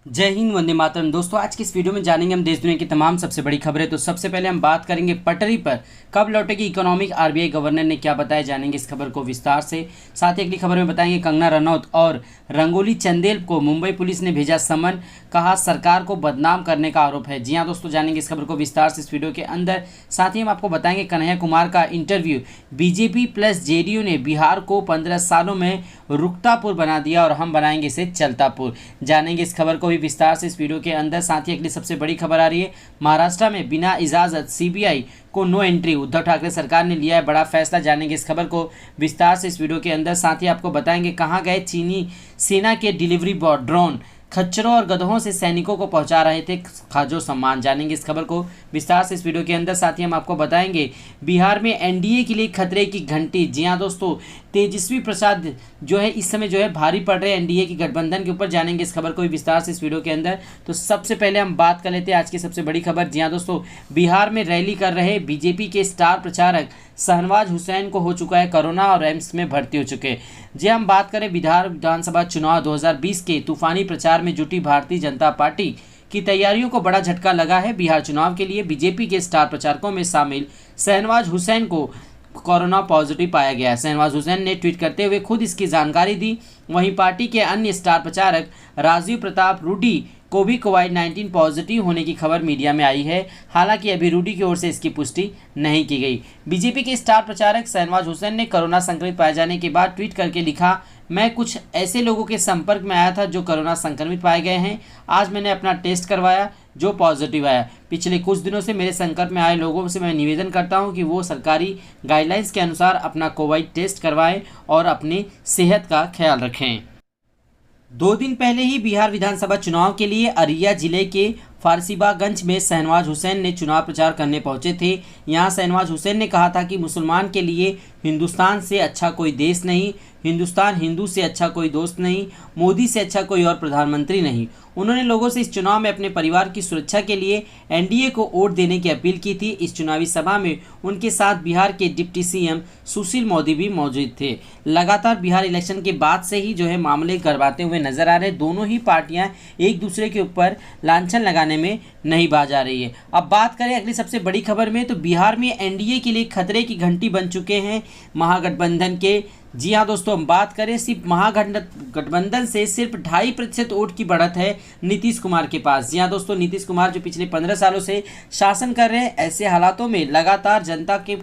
जय हिंद, वंदे मातरम। दोस्तों, आज की इस वीडियो में जानेंगे हम देश दुनिया की तमाम सबसे बड़ी खबरें। तो सबसे पहले हम बात करेंगे पटरी पर कब लौटेगी इकोनॉमिक, आरबीआई गवर्नर ने क्या बताया, जानेंगे इस खबर को विस्तार से। साथ ही अगली खबर में बताएंगे कंगना रनौत और रंगोली चंदेल को मुंबई पुलिस ने भेजा समन, कहा सरकार को बदनाम करने का आरोप है। जी हाँ दोस्तों, जानेंगे इस खबर को विस्तार से इस वीडियो के अंदर। साथ ही हम आपको बताएंगे कन्हैया कुमार का इंटरव्यू, बीजेपी प्लस जेडीयू ने बिहार को 15 सालों में रुकतापुर बना दिया और हम बनाएंगे इसे चलतापुर। जानेंगे इस खबर को भी विस्तार से इस वीडियो के अंदर। साथ ही अगली सबसे बड़ी खबर आ रही है, महाराष्ट्र में बिना इजाजत सीबीआई को नो एंट्री, उद्धव ठाकरे सरकार ने लिया है बड़ा फैसला। जानेंगे इस खबर को विस्तार से इस वीडियो के अंदर। साथ ही आपको बताएंगे कहाँ गए चीनी सेना के डिलीवरी ड्रोन, खच्चरों और गधों से सैनिकों को पहुंचा रहे थे खाजो सम्मान। जानेंगे इस खबर को विस्तार से इस वीडियो के अंदर। साथ ही हम आपको बताएंगे बिहार में एनडीए के लिए खतरे की घंटी। जी हाँ दोस्तों, तेजस्वी प्रसाद जो है इस समय जो है भारी पड़ रहे हैं एनडीए की गठबंधन के ऊपर। जानेंगे इस खबर को भी विस्तार से इस वीडियो के अंदर। तो सबसे पहले हम बात कर लेते हैं आज की सबसे बड़ी खबर। जी हाँ दोस्तों, बिहार में रैली कर रहे बीजेपी के स्टार प्रचारक शहनवाज हुसैन को हो चुका है कोरोना और एम्स में भर्ती हो चुके हैं। जी हम बात करें बिहार विधानसभा चुनाव 2020 के तूफानी प्रचार में जुटी भारतीय जनता पार्टी की तैयारियों को बड़ा झटका लगा है। बिहार चुनाव के लिए बीजेपी के स्टार प्रचारकों में शामिल शहनवाज हुसैन को कोरोना पॉजिटिव पाया गया है। शहनवाज हुसैन ने ट्वीट करते हुए खुद इसकी जानकारी दी। वहीं पार्टी के अन्य स्टार प्रचारक राजीव प्रताप रूडी को भी कोविड-19 पॉजिटिव होने की खबर मीडिया में आई है। हालांकि अभी रूडी की ओर से इसकी पुष्टि नहीं की गई। बीजेपी के स्टार प्रचारक शहनवाज हुसैन ने कोरोना संक्रमित पाए जाने के बाद ट्वीट करके लिखा, मैं कुछ ऐसे लोगों के संपर्क में आया था जो कोरोना संक्रमित पाए गए हैं। आज मैंने अपना टेस्ट करवाया जो पॉजिटिव आया। पिछले कुछ दिनों से मेरे संपर्क में आए लोगों से मैं निवेदन करता हूं कि वो सरकारी गाइडलाइंस के अनुसार अपना कोविड टेस्ट करवाएं और अपनी सेहत का ख्याल रखें। 2 दिन पहले ही बिहार विधानसभा चुनाव के लिए अररिया जिले के फारसीबागंज में शहनवाज हुसैन ने चुनाव प्रचार करने पहुंचे थे। यहां शहनवाज हुसैन ने कहा था कि मुसलमान के लिए हिंदुस्तान से अच्छा कोई देश नहीं, हिंदुस्तान हिंदू से अच्छा कोई दोस्त नहीं, मोदी से अच्छा कोई और प्रधानमंत्री नहीं। उन्होंने लोगों से इस चुनाव में अपने परिवार की सुरक्षा के लिए एनडीए को वोट देने की अपील की थी। इस चुनावी सभा में उनके साथ बिहार के डिप्टी सीएम सुशील मोदी भी मौजूद थे। लगातार बिहार इलेक्शन के बाद से ही जो है मामले गरमाते हुए नजर आ रहे। दोनों ही पार्टियां एक दूसरे के ऊपर लांछन लगाने में नहीं बाज आ रही है। अब बात करें अगली सबसे बड़ी खबर में, तो बिहार में एनडीए के लिए खतरे की घंटी बन चुके हैं महागठबंधन के। जी हाँ दोस्तों, हम बात करें सिर्फ महागठबंधन से सिर्फ 2.5% वोट की बढ़त है नीतीश कुमार के पास। जी हाँ दोस्तों, नीतीश कुमार जो पिछले 15 सालों से शासन कर रहे हैं, ऐसे हालातों में लगातार जनता के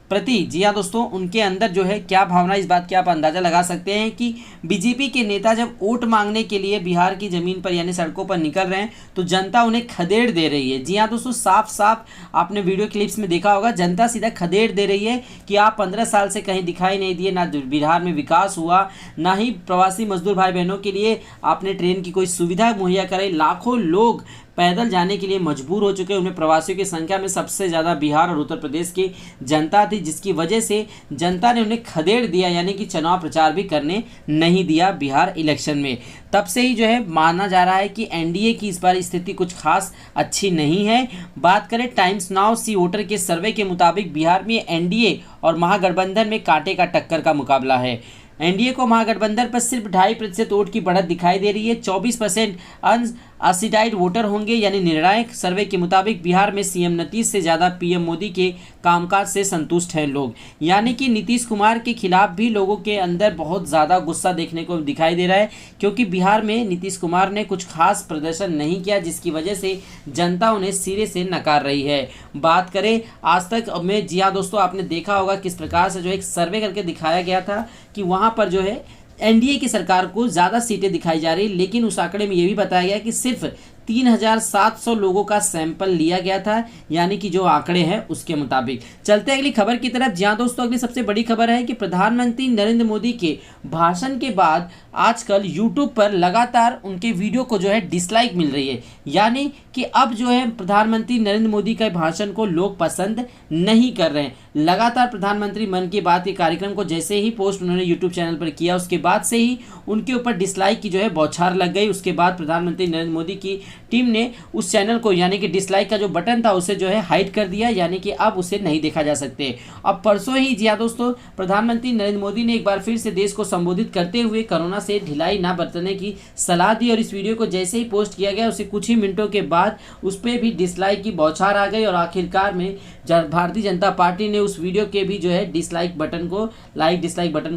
प्रति, जी हाँ दोस्तों, उनके अंदर जो है क्या भावना, इस बात की आप अंदाजा लगा सकते हैं कि बीजेपी के नेता जब वोट मांगने के लिए बिहार की ज़मीन पर यानी सड़कों पर निकल रहे हैं तो जनता उन्हें खदेड़ दे रही है। जी हाँ दोस्तों, साफ साफ आपने वीडियो क्लिप्स में देखा होगा, जनता सीधा खदेड़ दे रही है कि आप 15 साल से कहीं दिखाई नहीं दिए, ना बिहार में विकास हुआ, ना ही प्रवासी मजदूर भाई बहनों के लिए आपने ट्रेन की कोई सुविधा मुहैया कराई। लाखों लोग पैदल जाने के लिए मजबूर हो चुके हैं। उनमें प्रवासियों की संख्या में सबसे ज़्यादा बिहार और उत्तर प्रदेश की जनता थी, जिसकी वजह से जनता ने उन्हें खदेड़ दिया, यानी कि चुनाव प्रचार भी करने नहीं दिया बिहार इलेक्शन में। तब से ही जो है माना जा रहा है कि एनडीए की इस बार स्थिति कुछ खास अच्छी नहीं है। बात करें टाइम्स नाउ सी वोटर के सर्वे के मुताबिक बिहार में एनडीए और महागठबंधन में कांटे का टक्कर का मुकाबला है। एनडीए को महागठबंधन पर सिर्फ 2.5% वोट की बढ़त दिखाई दे रही है। 24% अनअसिडाइड वोटर होंगे, यानी निर्णायक सर्वे के मुताबिक बिहार में सीएम नीतीश से ज़्यादा पीएम मोदी के कामकाज से संतुष्ट हैं लोग। यानी कि नीतीश कुमार के खिलाफ भी लोगों के अंदर बहुत ज़्यादा गुस्सा देखने को दिखाई दे रहा है, क्योंकि बिहार में नीतीश कुमार ने कुछ खास प्रदर्शन नहीं किया, जिसकी वजह से जनता उन्हें सिरे से नकार रही है। बात करें आज तक में, जी हाँ दोस्तों, आपने देखा होगा किस प्रकार से जो एक सर्वे करके दिखाया गया था कि वहाँ पर जो है एनडीए की सरकार को ज़्यादा सीटें दिखाई जा रही, लेकिन उस आंकड़े में ये भी बताया गया कि सिर्फ 3700 लोगों का सैंपल लिया गया था, यानी कि जो आंकड़े हैं उसके मुताबिक। चलते हैं अगली खबर की तरफ। जहां दोस्तों अगली सबसे बड़ी खबर है कि प्रधानमंत्री नरेंद्र मोदी के भाषण के बाद आजकल यूट्यूब पर लगातार उनके वीडियो को जो है डिसलाइक मिल रही है, यानी कि अब जो है प्रधानमंत्री नरेंद्र मोदी के भाषण को लोग पसंद नहीं कर रहे हैं। लगातार प्रधानमंत्री मन की बात के कार्यक्रम को जैसे ही पोस्ट उन्होंने यूट्यूब चैनल पर किया, उसके बाद से ही उनके ऊपर डिसलाइक की जो है बौछार लग गई। उसके बाद प्रधानमंत्री नरेंद्र मोदी की टीम ने उस चैनल को, यानी कि डिसलाइक का जो बटन था उसे जो है हाइड कर दिया, यानी कि अब उसे नहीं देखा जा सकते। अब परसों ही, जी हाँ दोस्तों, प्रधानमंत्री नरेंद्र मोदी ने एक बार फिर से देश को संबोधित करते हुए कोरोना से ढिलाई ना बरतने की सलाह दी। और इस वीडियो को जैसे ही पोस्ट किया गया उसे कुछ ही मिनटों के बाद उस पर भी डिसलाइक की बौछार आ गई और आखिरकार में भारतीय जनता पार्टी ने उस वीडियो के भी जो है डिसलाइक बटन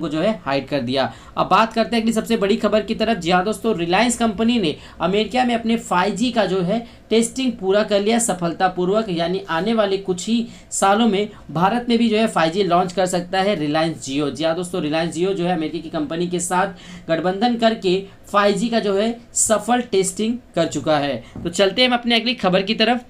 को जो है हाइड कर दिया। अब बात करते हैं अगली सबसे बड़ी खबर की तरफ। जी हाँ दोस्तों, रिलायंस कंपनी ने अमेरिका में अपने 5G का जो है टेस्टिंग पूरा कर लिया सफलतापूर्वक, यानी आने वाले कुछ ही सालों में भारत में भी जो है 5G लॉन्च कर सकता है रिलायंस जियो। जी हाँ दोस्तों, रिलायंस जियो जो है अमेरिकी की कंपनी के साथ गठबंधन करके 5G का जो है सफल टेस्टिंग कर चुका है। तो चलते हैं हम अपने अगली खबर की तरफ।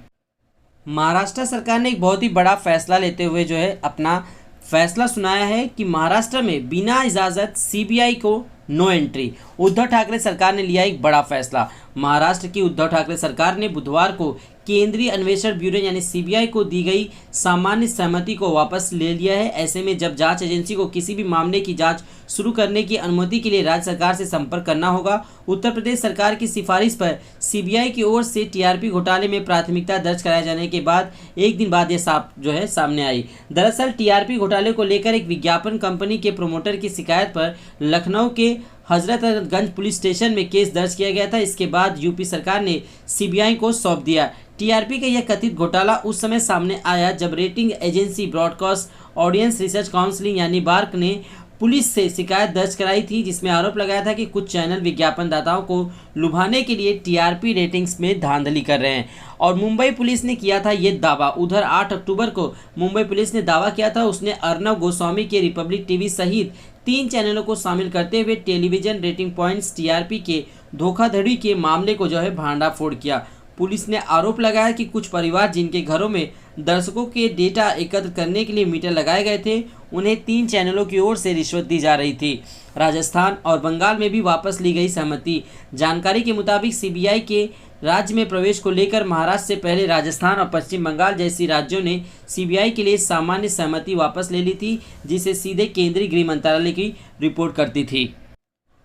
महाराष्ट्र सरकार ने एक बहुत ही बड़ा फैसला लेते हुए जो है अपना फैसला सुनाया है कि महाराष्ट्र में बिना इजाज़त सीबीआई को नो एंट्री। उद्धव ठाकरे सरकार ने लिया एक बड़ा फैसला। महाराष्ट्र की उद्धव ठाकरे सरकार ने बुधवार को केंद्रीय अन्वेषण ब्यूरो यानी सीबीआई को दी गई सामान्य सहमति को वापस ले लिया है। ऐसे में जब जांच एजेंसी को किसी भी मामले की जांच शुरू करने की अनुमति के लिए राज्य सरकार से संपर्क करना होगा। उत्तर प्रदेश सरकार की सिफारिश पर सीबीआई की ओर से टीआरपी घोटाले में प्राथमिकता दर्ज कराए जाने के बाद एक दिन बाद यह सामने आई। दरअसल टीआरपी घोटाले को लेकर एक विज्ञापन कंपनी के प्रोमोटर की शिकायत पर लखनऊ के हजरतगंज पुलिस स्टेशन में केस दर्ज किया गया था। इसके बाद यूपी सरकार ने सीबीआई को सौंप दिया। टीआरपी का यह कथित घोटाला उस समय सामने आया जब rating agency broadcast audience research council यानी बार्क ने पुलिस से शिकायत दर्ज कराई थी, जिसमें आरोप लगाया था कि कुछ चैनल विज्ञापनदाताओं को लुभाने के लिए टीआरपी रेटिंग्स में धांधली कर रहे हैं। और मुंबई पुलिस ने किया था ये दावा। उधर 8 अक्टूबर को मुंबई पुलिस ने दावा किया था, उसने अर्नब गोस्वामी के रिपब्लिक टीवी सहित 3 चैनलों को शामिल करते हुए टेलीविजन रेटिंग पॉइंट्स टीआरपी के धोखाधड़ी के मामले को जो है भांडाफोड़ किया। पुलिस ने आरोप लगाया कि कुछ परिवार जिनके घरों में दर्शकों के डेटा एकत्र करने के लिए मीटर लगाए गए थे, उन्हें 3 चैनलों की ओर से रिश्वत दी जा रही थी। राजस्थान और बंगाल में भी वापस ली गई सहमति। जानकारी के मुताबिक सीबीआई के राज्य में प्रवेश को लेकर महाराष्ट्र से पहले राजस्थान और पश्चिम बंगाल जैसी राज्यों ने सीबीआई के लिए सामान्य सहमति वापस ले ली थी, जिसे सीधे केंद्रीय गृह मंत्रालय की रिपोर्ट करती थी।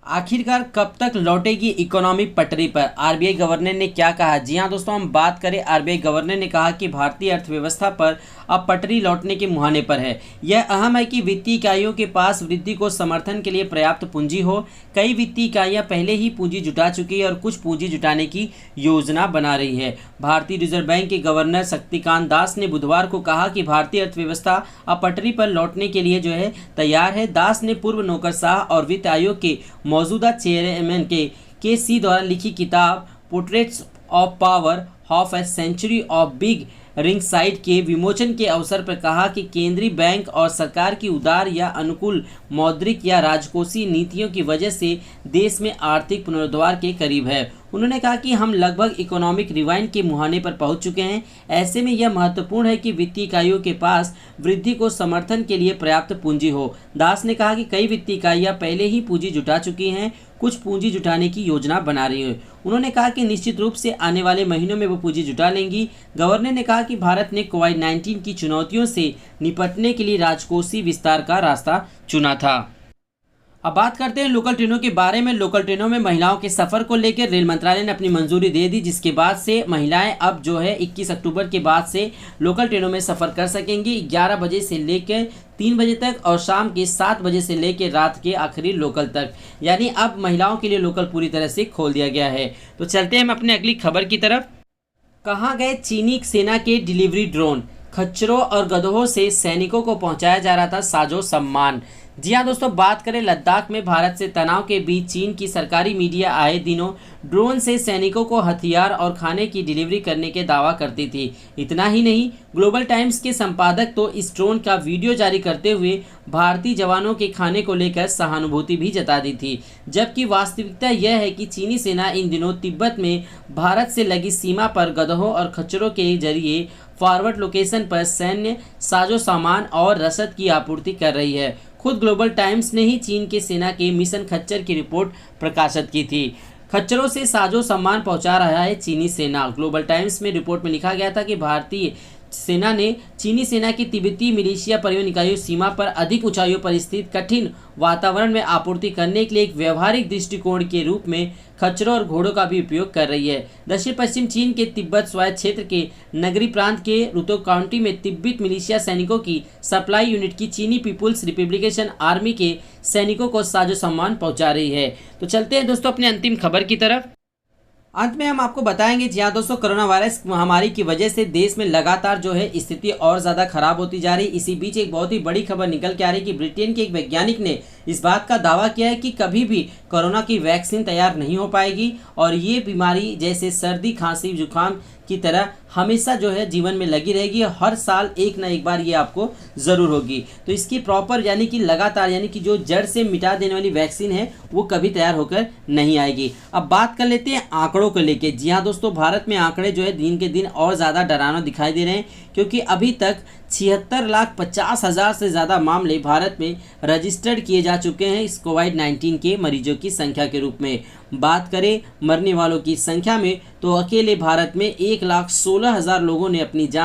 आखिरकार कब तक लौटेगी इकोनॉमी पटरी पर? आरबीआई गवर्नर ने क्या कहा? जी हाँ दोस्तों, हम बात करें आरबीआई गवर्नर ने कहा कि भारतीय अर्थव्यवस्था पर अब पटरी लौटने के मुहाने पर है। यह अहम है कि वित्तीय इकाइयों के पास वृद्धि को समर्थन के लिए पर्याप्त पूंजी हो। कई वित्तीय इकाइयां पहले ही पूंजी जुटा चुकी है और कुछ पूंजी जुटाने की योजना बना रही है। भारतीय रिजर्व बैंक के गवर्नर शक्तिकांत दास ने बुधवार को कहा कि भारतीय अर्थव्यवस्था अब पटरी पर लौटने के लिए जो है तैयार है। दास ने पूर्व नौकरशाह और वित्त आयोग के मौजूदा चेयरमैन के सी द्वारा लिखी किताब portraits of power half a century of big ringside के विमोचन के अवसर पर कहा कि केंद्रीय बैंक और सरकार की उदार या अनुकूल मौद्रिक या राजकोषीय नीतियों की वजह से देश में आर्थिक पुनरुद्धार के करीब है। उन्होंने कहा कि हम लगभग इकोनॉमिक रिवाइंड के मुहाने पर पहुंच चुके हैं। ऐसे में यह महत्वपूर्ण है कि वित्तीय इकाइयों के पास वृद्धि को समर्थन के लिए पर्याप्त पूंजी हो। दास ने कहा कि कई वित्तीय इकाइयां पहले ही पूंजी जुटा चुकी हैं, कुछ पूंजी जुटाने की योजना बना रही है। उन्होंने कहा कि निश्चित रूप से आने वाले महीनों में वो पूंजी जुटा लेंगी। गवर्नर ने कहा कि भारत ने कोविड-19 की चुनौतियों से निपटने के लिए राजकोषीय विस्तार का रास्ता चुना था। अब बात करते हैं लोकल ट्रेनों के बारे में। लोकल ट्रेनों में महिलाओं के सफ़र को लेकर रेल मंत्रालय ने अपनी मंजूरी दे दी, जिसके बाद से महिलाएं अब जो है 21 अक्टूबर के बाद से लोकल ट्रेनों में सफ़र कर सकेंगी। 11 बजे से लेकर 3 बजे तक और शाम के 7 बजे से लेकर रात के आखिरी लोकल तक, यानी अब महिलाओं के लिए लोकल पूरी तरह से खोल दिया गया है। तो चलते हैं हम अपने अगली खबर की तरफ। कहाँ गए चीनी सेना के डिलीवरी ड्रोन? खच्चरों और गधों से सैनिकों को पहुंचाया जा रहा था साजो सम्मान। जी हाँ दोस्तों, बात करें लद्दाख में भारत से तनाव के बीच चीन की सरकारी मीडिया आए दिनों ड्रोन से सैनिकों को हथियार और खाने की डिलीवरी करने के दावा करती थी। इतना ही नहीं, ग्लोबल टाइम्स के संपादक तो इस ड्रोन का वीडियो जारी करते हुए भारतीय जवानों के खाने को लेकर सहानुभूति भी जता दी थी। जबकि वास्तविकता यह है कि चीनी सेना इन दिनों तिब्बत में भारत से लगी सीमा पर गधों और खच्चरों के जरिए फॉरवर्ड लोकेशन पर सैन्य साजो सामान और रसद की आपूर्ति कर रही है। खुद ग्लोबल टाइम्स ने ही चीन के सेना के मिशन खच्चर की रिपोर्ट प्रकाशित की थी। खच्चरों से साजो सामान पहुंचा रहा है चीनी सेना। ग्लोबल टाइम्स में रिपोर्ट में लिखा गया था कि भारतीय सेना ने चीनी सेना की तिब्बती मिलिशिया परिवहन इकाइयों सीमा पर अधिक ऊंचाइयों पर स्थित कठिन वातावरण में आपूर्ति करने के लिए एक व्यवहारिक दृष्टिकोण के रूप में खच्चरों और घोड़ों का भी उपयोग कर रही है। दक्षिण पश्चिम चीन के तिब्बत स्वायत्त क्षेत्र के नगरी प्रांत के रुतो काउंटी में तिब्बत मिलिशिया सैनिकों की सप्लाई यूनिट की चीनी पीपुल्स रिपब्लिकेशन आर्मी के सैनिकों को साजो सम्मान पहुंचा रही है। तो चलते हैं दोस्तों अपने अंतिम खबर की तरफ। अंत में हम आपको बताएंगे जी हाँ दोस्तों, कोरोना वायरस महामारी की वजह से देश में लगातार जो है स्थिति और ज़्यादा खराब होती जा रही। इसी बीच एक बहुत ही बड़ी खबर निकल के आ रही है कि ब्रिटेन के एक वैज्ञानिक ने इस बात का दावा किया है कि कभी भी कोरोना की वैक्सीन तैयार नहीं हो पाएगी और ये बीमारी जैसे सर्दी खांसी जुकाम की तरह हमेशा जो है जीवन में लगी रहेगी और हर साल एक ना एक बार ये आपको ज़रूर होगी। तो इसकी प्रॉपर यानी कि लगातार यानी कि जो जड़ से मिटा देने वाली वैक्सीन है वो कभी तैयार होकर नहीं आएगी। अब बात कर लेते हैं आंकड़ों को लेके। जी हाँ दोस्तों, भारत में आंकड़े जो है दिन के दिन और ज़्यादा डरावना दिखाई दे रहे हैं क्योंकि अभी तक 76,50,000 से ज़्यादा मामले भारत में रजिस्टर्ड किए जा चुके हैं इस कोविड-19 के मरीजों की संख्या के रूप में। बात करें मरने वालों की संख्या में तो अकेले भारत में 1,16,000 लोगों ने अपनी जान